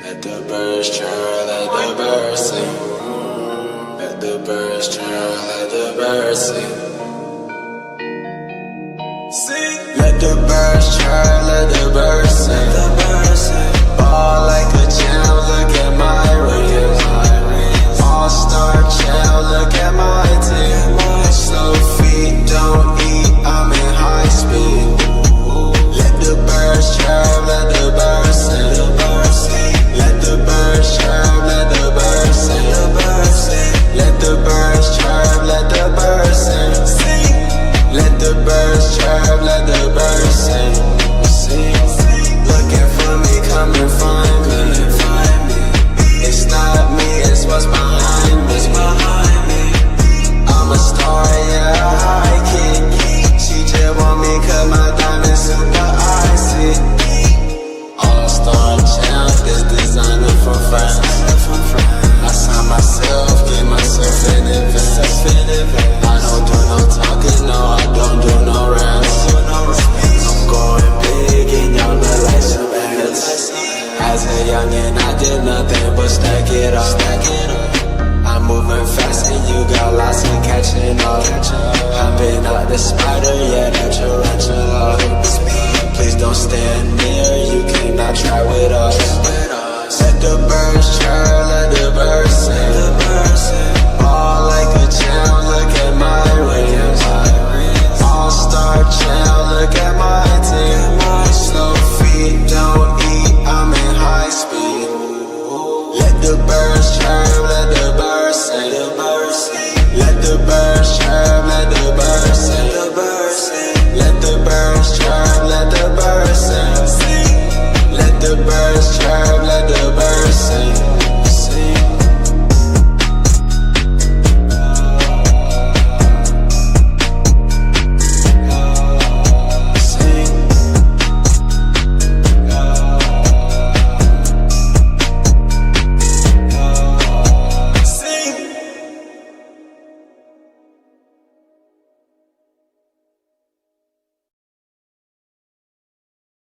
Let the birds chirp, let the birds sing. Let the birds chirp, let the birds sing. Let the birds chirp, let the birds sing. Ball like a champ, look at my ring. All-star champ, look at my team. Slow feet, don't eat, I'm in high speed. Let the birds chirp, let the birds sing. Let the birds chirp, let the birds sing. Let the birds chirp, let the birds sing. Let the birds chirp, let the birds sing. Looking for me, come and find me. It's not me, it's what's behind me. I'm a star, yeah, a high kid. She just want me 'cause my diamonds super icy. All-star champ, this designer from France. I sign myself, get myself in advance. I don't do no talking, no, I don't do no rants. I'm going big and y'all look like some ants. As a youngin', I did nothing but stack it up. I'm moving fast and you got lots of catching up. I've been out the spider, yeah, that tarantula. Please don't stand near, you cannot try with us. Let the birds chirp, let the birds sing.